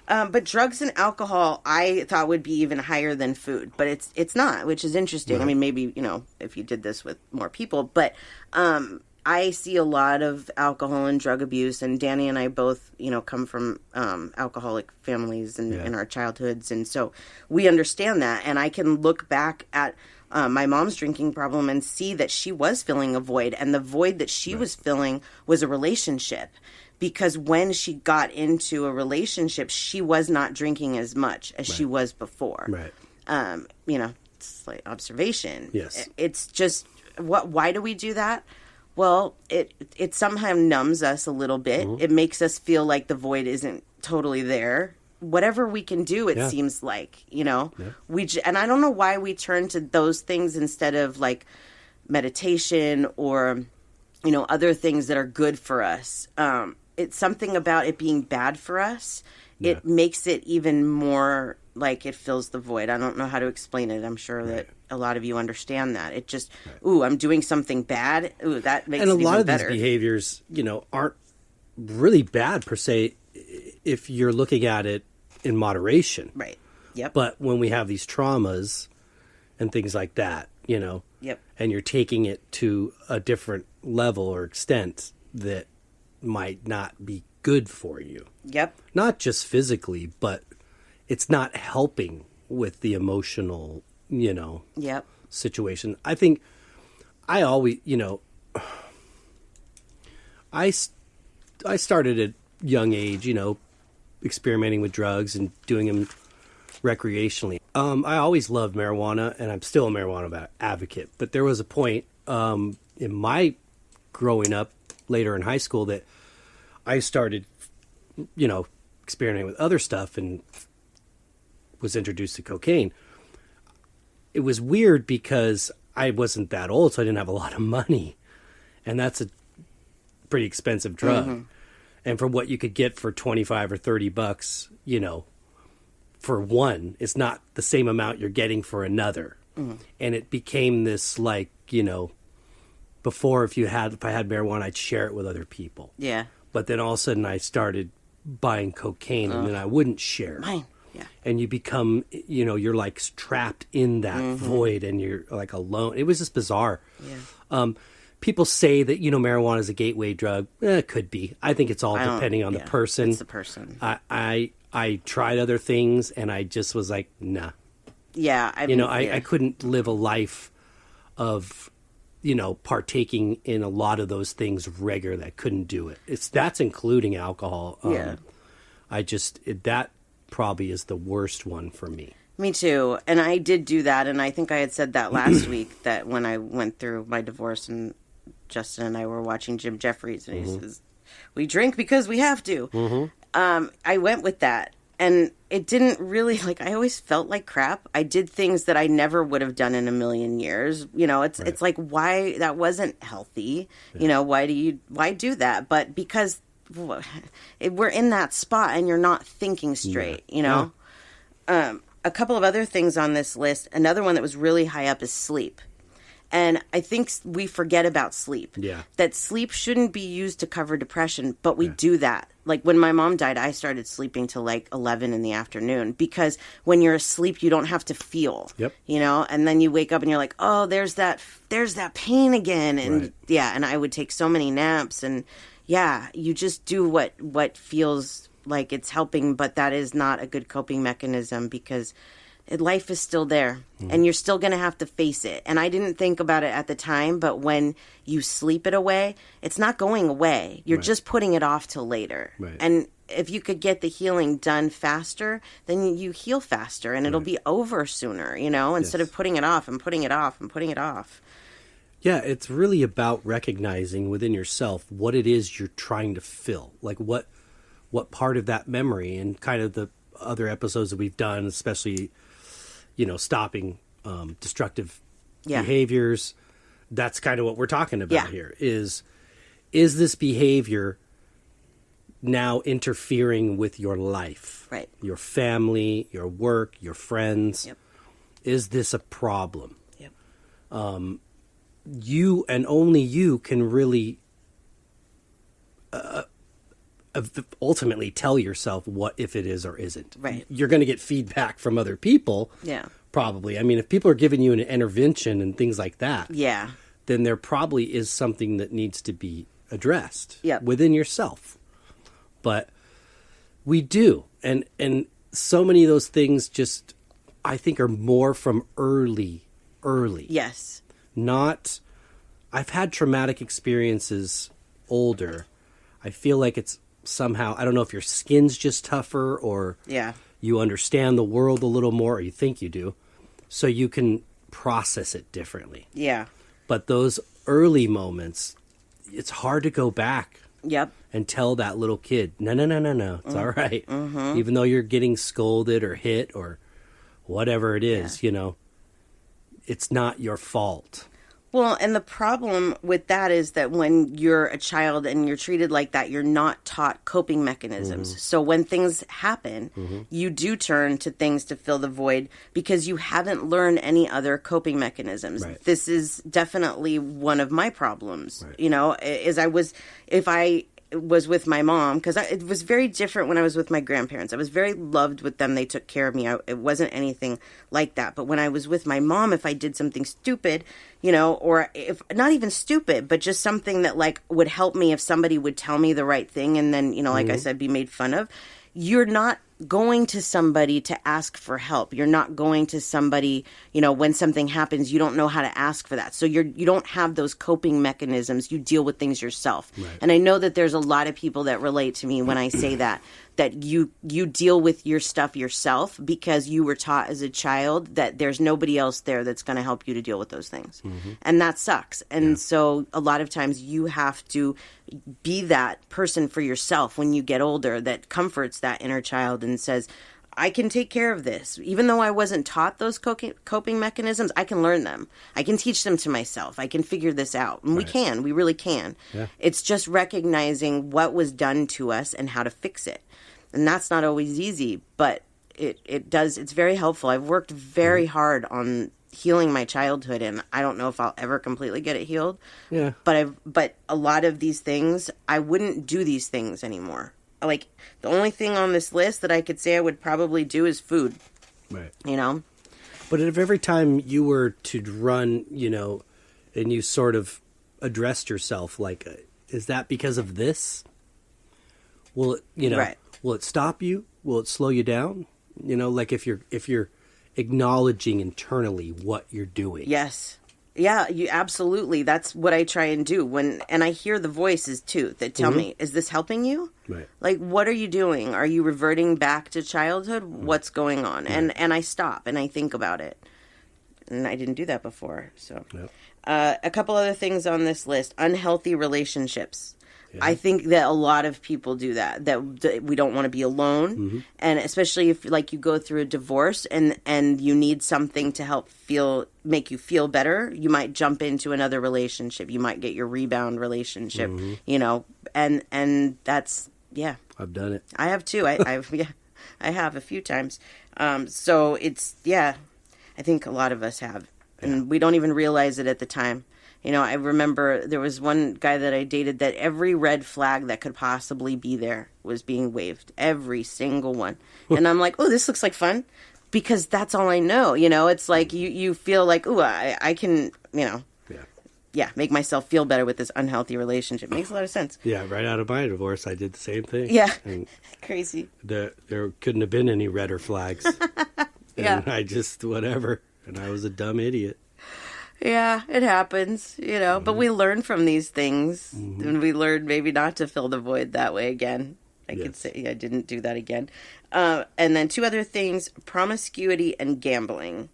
But drugs and alcohol, I thought would be even higher than food, but it's not, which is interesting. Right. I mean, maybe, if you did this with more people, but I see a lot of alcohol and drug abuse, and Danny and I both, come from alcoholic families in our childhoods, and so we understand that, and I can look back at my mom's drinking problem and see that she was filling a void, and the void that she was filling was a relationship, because when she got into a relationship, she was not drinking as much as she was before. Right. It's like observation. Yes. It's just, why do we do that? Well, it somehow numbs us a little bit. Mm-hmm. It makes us feel like the void isn't totally there. Whatever we can do, it seems like, and I don't know why we turn to those things instead of like meditation or, other things that are good for us. It's something about it being bad for us. Yeah. It makes it even more like it fills the void. I don't know how to explain it. I'm sure that a lot of you understand that. It just, I'm doing something bad. Ooh, that makes it even better. And a lot of these behaviors, aren't really bad per se if you're looking at it in moderation. Right. Yep. But when we have these traumas and things like that, Yep. and you're taking it to a different level or extent that might not be good for you. Yep. Not just physically, but it's not helping with the emotional, Yep. situation. I think I always, I started at young age, experimenting with drugs and doing them recreationally. I always loved marijuana, and I'm still a marijuana advocate. But there was a point in my growing up later in high school that I started, experimenting with other stuff and was introduced to cocaine. It was weird because I wasn't that old, so I didn't have a lot of money. And that's a pretty expensive drug. Mm-hmm. And for what you could get for 25 or 30 bucks, for one, it's not the same amount you're getting for another. Mm-hmm. And it became this before if I had marijuana, I'd share it with other people. Yeah. But then all of a sudden I started buying cocaine and then I wouldn't share. Mine. Yeah. And you become, you're like trapped in that void and you're like alone. It was just bizarre. Yeah. People say that, marijuana is a gateway drug. It could be. I think it's all depending on the person. It's the person. I tried other things and I just was like, nah. Yeah. I couldn't live a life of, partaking in a lot of those things regularly. I couldn't do it. That's including alcohol. Yeah. That probably is the worst one for me. Me too. And I did do that. And I think I had said that last week that when I went through my divorce and Justin and I were watching Jim Jeffries and he says, we drink because we have to. Mm-hmm. I went with that. And it didn't really, I always felt like crap. I did things that I never would have done in a million years. It's like, why, that wasn't healthy. Yeah. Why do that? But because we're in that spot and you're not thinking straight, Yeah. A couple of other things on this list. Another one that was really high up is sleep. And I think we forget about sleep. Yeah. That sleep shouldn't be used to cover depression, but we do that. Like when my mom died, I started sleeping till 11 in the afternoon because when you're asleep, you don't have to feel. Yep. And then you wake up and you're like, oh, there's that pain again. And and I would take so many naps and you just do what feels like it's helping, but that is not a good coping mechanism because life is still there and you're still going to have to face it. And I didn't think about it at the time, but when you sleep it away, it's not going away. You're just putting it off till later. Right. And if you could get the healing done faster, then you heal faster and it'll be over sooner, instead of putting it off and putting it off and putting it off. Yeah, it's really about recognizing within yourself what it is you're trying to fill. Like what part of that memory, and kind of the other episodes that we've done, especially stopping destructive behaviors. That's kind of what we're talking about here. Is this behavior now interfering with your life? Right. Your family, your work, your friends. Yep. Is this a problem? Yep. You and only you can really ultimately tell yourself what if it is or isn't. Right. You're going to get feedback from other people. Yeah. Probably. I mean, if people are giving you an intervention and things like that, yeah, then there probably is something that needs to be addressed within yourself. But we do. And so many of those things just, I think, are more from early. Yes. I've had traumatic experiences older. I feel like it's somehow, I don't know if your skin's just tougher or you understand the world a little more, or you think you do, so you can process it differently. Yeah. But those early moments, it's hard to go back and tell that little kid, no, it's all right. Mm-hmm. Even though you're getting scolded or hit or whatever it is, it's not your fault. Well, and the problem with that is that when you're a child and you're treated like that, you're not taught coping mechanisms. Mm-hmm. So when things happen, you do turn to things to fill the void because you haven't learned any other coping mechanisms. Right. This is definitely one of my problems, is was with my mom, because it was very different when I was with my grandparents. I was very loved with them. They took care of me. It wasn't anything like that. But when I was with my mom, if I did something stupid, or if not even stupid, but just something that like would help me if somebody would tell me the right thing and then, like I said, be made fun of, you're not going to somebody to ask for help. You're not going to somebody, when something happens, you don't know how to ask for that. So you don't have those coping mechanisms. You deal with things yourself. Right. And I know that there's a lot of people that relate to me when I say that you deal with your stuff yourself because you were taught as a child that there's nobody else there that's going to help you to deal with those things. Mm-hmm. And that sucks. And so a lot of times you have to be that person for yourself when you get older that comforts that inner child and says, I can take care of this. Even though I wasn't taught those coping mechanisms, I can learn them. I can teach them to myself. I can figure this out. And we really can. Yeah. It's just recognizing what was done to us and how to fix it. And that's not always easy, but it's very helpful. I've worked very hard on healing my childhood, and I don't know if I'll ever completely get it healed. Yeah. But a lot of these things, I wouldn't do these things anymore. Like, the only thing on this list that I could say I would probably do is food. Right. But if every time you were to run, and you sort of addressed yourself, like, is that because of this? Will it, will it stop you? Will it slow you down? Like if you're acknowledging internally what you're doing. Yes. Yeah, you absolutely. That's what I try and do and I hear the voices too that tell me, is this helping you? Right. Like, what are you doing? Are you reverting back to childhood? What's going on? Right. And I stop and I think about it. And I didn't do that before. So, a couple other things on this list: unhealthy relationships. Yeah. I think that a lot of people do that we don't want to be alone. Mm-hmm. And especially if like you go through a divorce and you need something to help make you feel better, you might jump into another relationship. You might get your rebound relationship, and that's, I've done it. I have too. I have a few times. So it's, I think a lot of us have, and we don't even realize it at the time. I remember there was one guy that I dated that every red flag that could possibly be there was being waved. Every single one. And I'm like, oh, this looks like fun. Because that's all I know. It's like you feel like, ooh, I can, make myself feel better with this unhealthy relationship. Makes a lot of sense. Yeah, right out of my divorce, I did the same thing. Yeah, crazy. There couldn't have been any redder flags. And I just, whatever. And I was a dumb idiot. Yeah, it happens, but we learn from these things, and we learn maybe not to fill the void that way again. I could say I didn't do that again. And then two other things, promiscuity and gambling.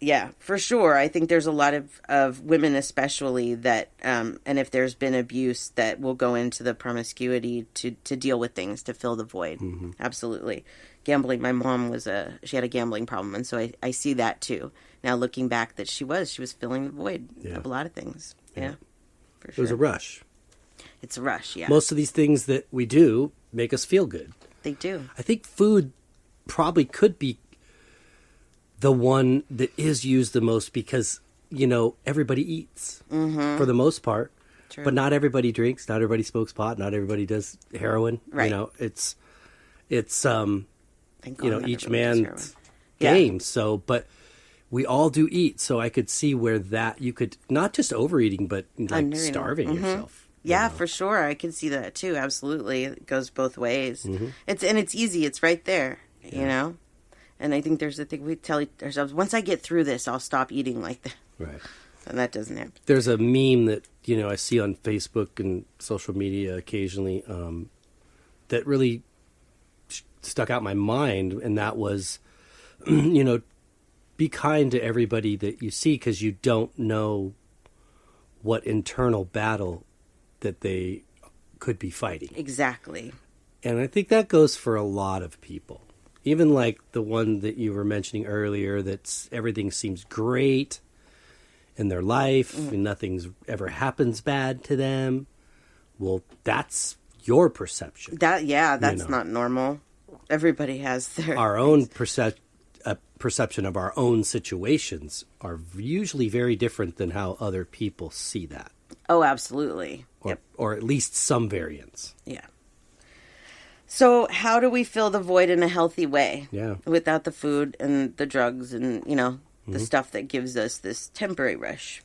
Yeah, for sure. I think there's a lot of women especially that, and if there's been abuse, that will go into the promiscuity to deal with things, to fill the void. Mm-hmm. Absolutely. Gambling, my mom she had a gambling problem, and so I see that too. Now looking back that she was filling the void of a lot of things. Yeah, for sure. It was a rush. It's a rush, yeah. Most of these things that we do make us feel good. They do. I think food probably could be the one that is used the most because, everybody eats for the most part. True. But not everybody drinks, not everybody smokes pot, not everybody does heroin. Right. It's each man's game. Yeah. So, but we all do eat. So I could see where that you could not just overeating, but like starving yourself. Yeah, for sure. I can see that too. Absolutely. It goes both ways. Mm-hmm. It's easy. It's right there, And I think there's a thing we tell ourselves, once I get through this, I'll stop eating like that. Right. And that doesn't happen. There's a meme that, I see on Facebook and social media occasionally that really stuck out my mind. And that was, be kind to everybody that you see because you don't know what internal battle that they could be fighting. Exactly. And I think that goes for a lot of people. Even like the one that you were mentioning earlier, that's everything seems great in their life and nothing's ever happens bad to them. Well, that's your perception. That's not normal. Everybody has their... Our own perception of our own situations are usually very different than how other people see that. Oh, absolutely. or at least some variance. Yeah. So how do we fill the void in a healthy way? Yeah. Without the food and the drugs and, the stuff that gives us this temporary rush?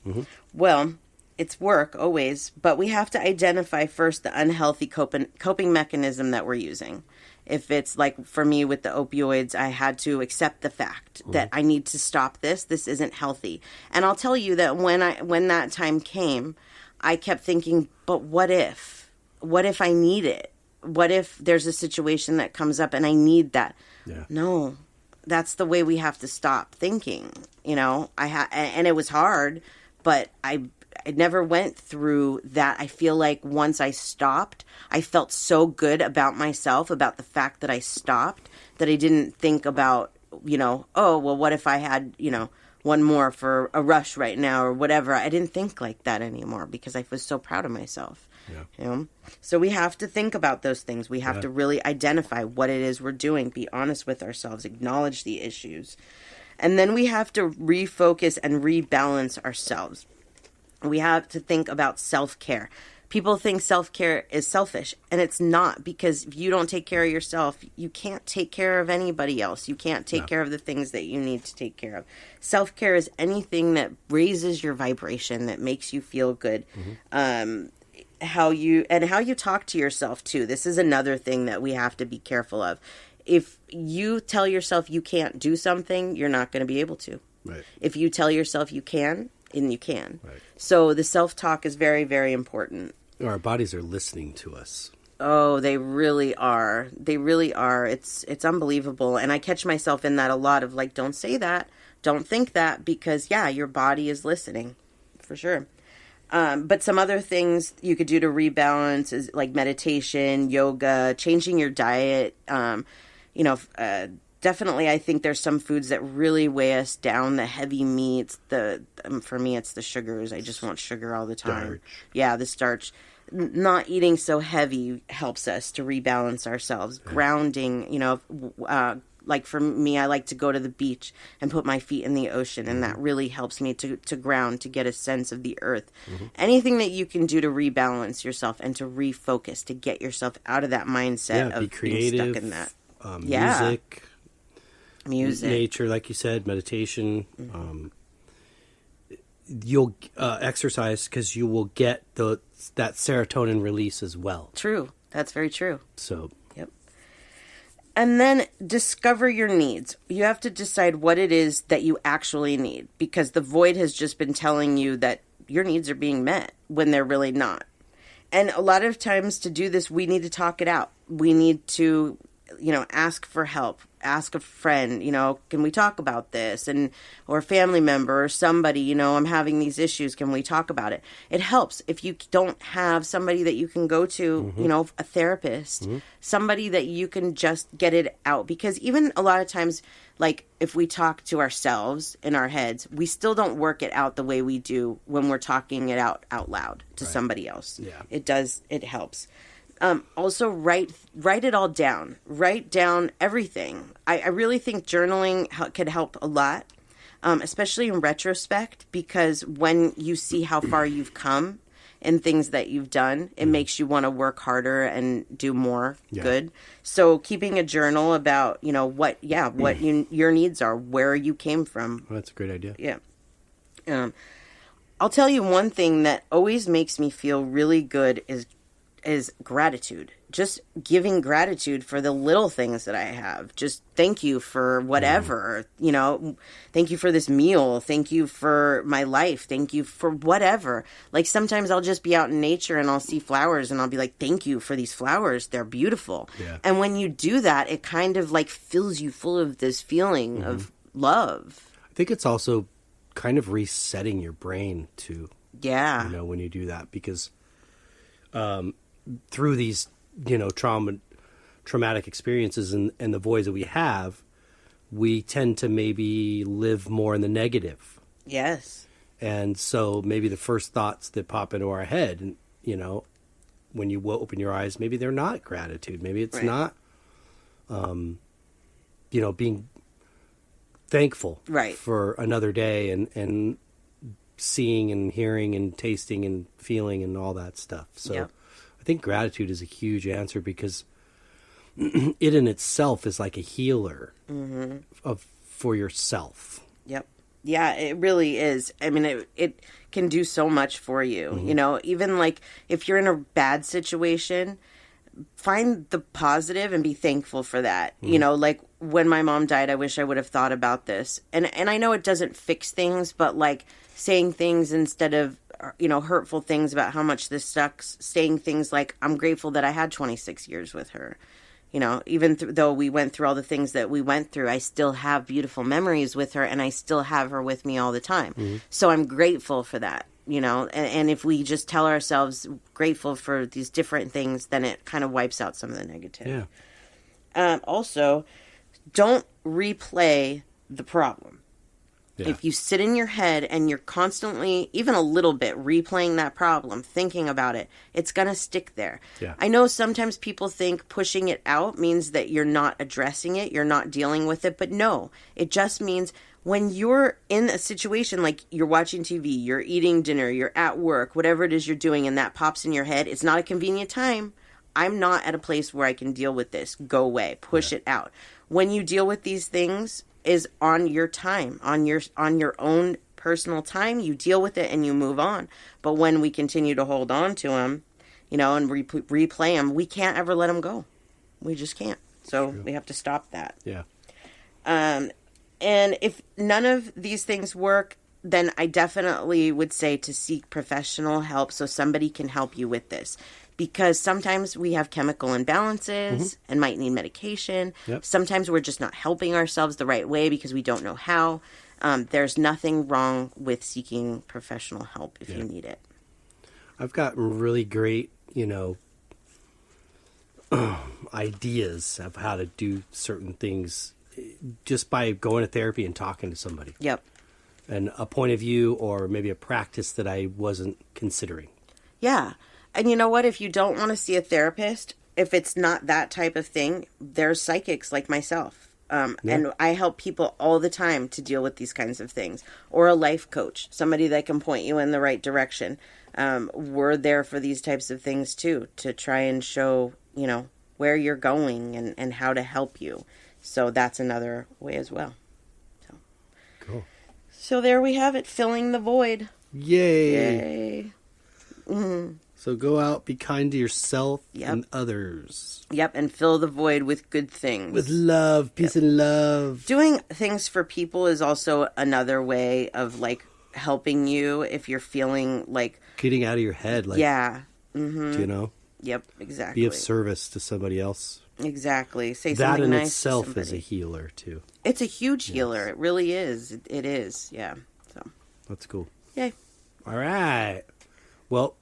Well, it's work always, but we have to identify first the unhealthy coping mechanism that we're using. If it's like for me with the opioids, I had to accept the fact that I need to stop this. This isn't healthy. And I'll tell you that when that time came, I kept thinking, but what if? What if I need it? What if there's a situation that comes up and I need that? Yeah. No, that's the way we have to stop thinking. And it was hard, but I never went through that. I feel like once I stopped, I felt so good about myself, about the fact that I stopped, that I didn't think about, oh, well, what if I had, one more for a rush right now or whatever. I didn't think like that anymore because I was so proud of myself. Yeah. So we have to think about those things. We have to really identify what it is we're doing, be honest with ourselves, acknowledge the issues. And then we have to refocus and rebalance ourselves. We have to think about self-care. People think self-care is selfish, and it's not, because if you don't take care of yourself, you can't take care of anybody else. You can't take care of the things that you need to take care of. Self-care is anything that raises your vibration, that makes you feel good. How you talk to yourself too. This is another thing that we have to be careful of. If you tell yourself you can't do something, you're not going to be able to. Right. If you tell yourself you can, and you can. Right. So the self-talk is very, very important. Our bodies are listening to us. Oh, they really are. They really are. It's unbelievable. And I catch myself in that a lot of like, don't say that. Don't think that, because your body is listening for sure. But some other things you could do to rebalance is like meditation, yoga, changing your diet. Definitely, I think there's some foods that really weigh us down. The heavy meats, for me, it's the sugars. I just want sugar all the time. Starch. Yeah, the starch. Not eating so heavy helps us to rebalance ourselves. Yeah. Grounding, like for me, I like to go to the beach and put my feet in the ocean, and that really helps me to ground, to get a sense of the earth. Anything that you can do to rebalance yourself and to refocus, to get yourself out of that mindset of be creative, being stuck in that. Music, nature, like you said, meditation. You'll exercise because you will get that serotonin release as well. True. That's very true. So, yep. And then discover your needs. You have to decide what it is that you actually need, because the void has just been telling you that your needs are being met when they're really not. And a lot of times to do this, we need to talk it out. We need to, ask for help. Ask a friend, can we talk about this? Or a family member or somebody, I'm having these issues. Can we talk about it? It helps if you don't have somebody that you can go to, a therapist, somebody that you can just get it out. Because even a lot of times, like if we talk to ourselves in our heads, we still don't work it out the way we do when we're talking it out loud to somebody else. Yeah. It helps. Also, write it all down. Write down everything. I really think journaling could help a lot, especially in retrospect, because when you see how far you've come and things that you've done, it makes you want to work harder and do more good. So keeping a journal about, what your needs are, where you came from. Well, that's a great idea. Yeah. I'll tell you one thing that always makes me feel really good is gratitude. Just giving gratitude for the little things that I have. Just thank you for whatever, thank you for this meal. Thank you for my life. Thank you for whatever. Like sometimes I'll just be out in nature and I'll see flowers and I'll be like, thank you for these flowers. They're beautiful. Yeah. And when you do that, it kind of like fills you full of this feeling of love. I think it's also kind of resetting your brain too. Yeah. When you do that, because, through these, traumatic experiences and the voids that we have, we tend to maybe live more in the negative. Yes. And so maybe the first thoughts that pop into our head, and when you open your eyes, maybe they're not gratitude. Maybe it's not, being thankful for another day and seeing and hearing and tasting and feeling and all that stuff. So Yep. I think gratitude is a huge answer because it in itself is like a healer for yourself. Yep. Yeah, it really is. I mean, it can do so much for you. You know, even like if you're in a bad situation, find the positive and be thankful for that. You know, like when my mom died, I wish I would have thought about this. And I know it doesn't fix things, but like saying things instead of, you know, hurtful things about how much this sucks, saying things like, I'm grateful that I had 26 years with her. You know, even though we went through all the things that we went through, I still have beautiful memories with her, and I still have her with me all the time. So I'm grateful for that, you know. And if we just tell ourselves grateful for these different things, then it kind of wipes out some of the negative. Yeah. Also, don't replay the problem. Yeah. If you sit in your head and you're constantly, even a little bit, replaying that problem, thinking about it, it's going to stick there. Yeah. I know sometimes people think pushing it out means that you're not addressing it, you're not dealing with it, but no, it just means when you're in a situation like you're watching TV, you're eating dinner, you're at work, whatever it is you're doing, and that pops in your head, it's not a convenient time. I'm not at a place where I can deal with this. Go away. Push it out. When you deal with these things, is on your time, on your own personal time. You deal with it and you move on. But when we continue to hold on to them, you know, and replay them, we can't ever let them go. We just can't. So we have to stop that. Yeah. And if none of these things work, then I definitely would say to seek professional help so somebody can help you with this. Because sometimes we have chemical imbalances and might need medication. Yep. Sometimes we're just not helping ourselves the right way because we don't know how. There's nothing wrong with seeking professional help if you need it. I've gotten really great, you know, ideas of how to do certain things just by going to therapy and talking to somebody. Yep. And a point of view or maybe a practice that I wasn't considering. Yeah. And you know what? If you don't want to see a therapist, if it's not that type of thing, there's psychics like myself. And I help people all the time to deal with these kinds of things. Or a life coach, somebody that can point you in the right direction. We're there for these types of things too, to try and show, you know, where you're going and how to help you. So that's another way as well. So. Cool. So there we have it, filling the void. Yay. Yay. Mm-hmm. So go out, be kind to yourself Yep. and others. Yep, and fill the void with good things. With love, peace and love. Doing things for people is also another way of, like, helping you if you're feeling like... Getting out of your head. Like, yeah. Mm-hmm. You know? Yep, exactly. Be of service to somebody else. Exactly. Say that something in nice itself to somebody. is a healer, too. It's a huge healer. It really is. It is, yeah. So. That's cool. Yay. All right. Well,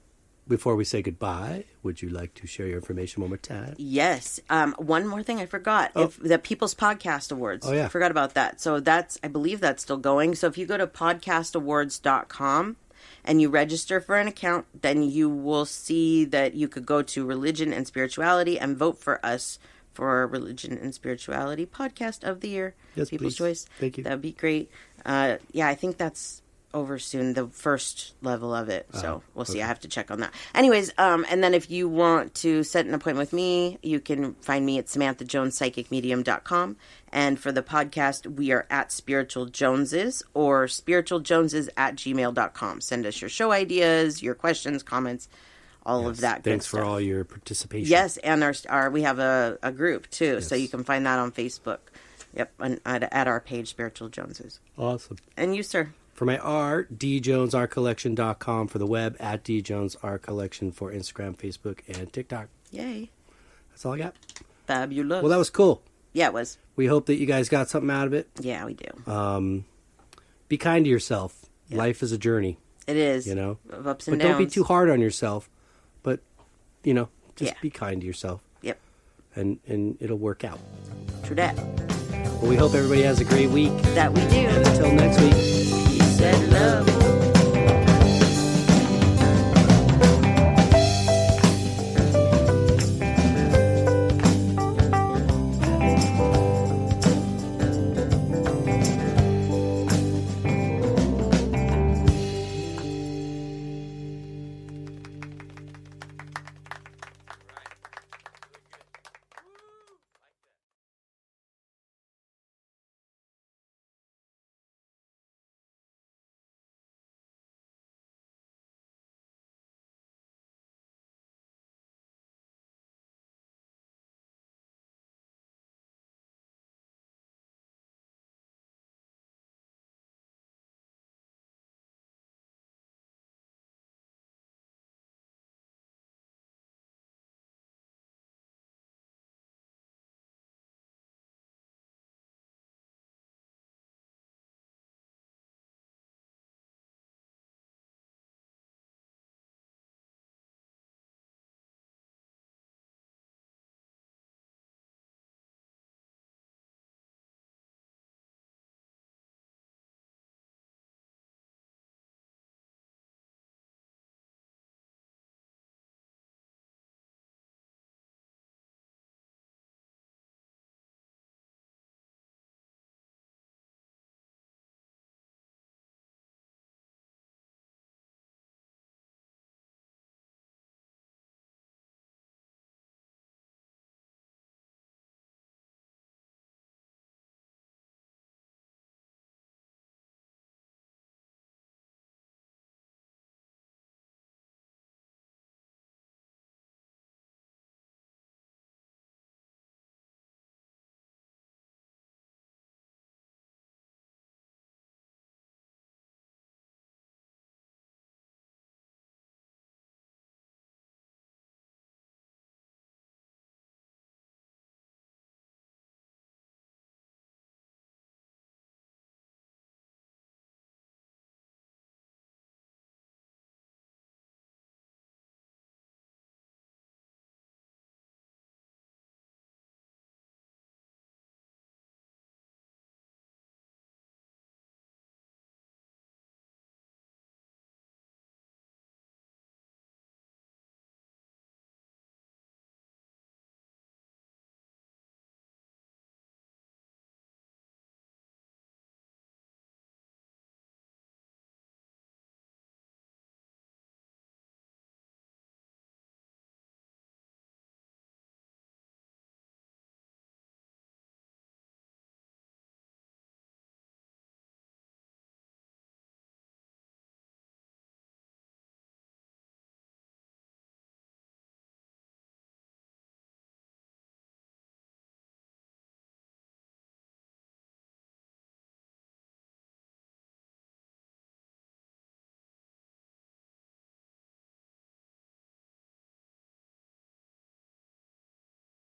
before we say goodbye, would you like to share your information one more time? Yes. One more thing I forgot. Oh. If the People's Podcast Awards. Oh, yeah. I forgot about that. So I believe that's still going. So if you go to podcastawards.com and you register for an account, then you will see that you could go to Religion and Spirituality and vote for us for Religion and Spirituality Podcast of the Year. Yes, People's please. Choice. Thank you. That'd be great. Yeah, I think that's over soon, the first level of it. So we'll see. I have to check on that. Anyways, and then if you want to set an appointment with me, you can find me at SamanthaJonesPsychicMedium.com. And for the podcast, we are at Spiritual Joneses or spiritualjoneses@gmail.com. Send us your show ideas, your questions, comments, all of that good Thanks for stuff. all your participation. Yes, and our we have a group too, so Yes. you can find that on Facebook. Yep, at our page, Spiritual Joneses. Awesome. And you, sir? For my art, djonesartcollection.com for the web, at djonesartcollection for Instagram, Facebook, and TikTok. Yay. That's all I got. Fabulous. Well, that was cool. Yeah, it was. We hope that you guys got something out of it. Yeah, we do. Be kind to yourself. Yeah. Life is a journey, It is. you know. Of ups But and downs. don't be too hard on yourself. But, you know, just Yeah. be kind to yourself. Yep. And it'll work out. True that. Well, we hope everybody has a great week. That we do. Until next week. Peace and love.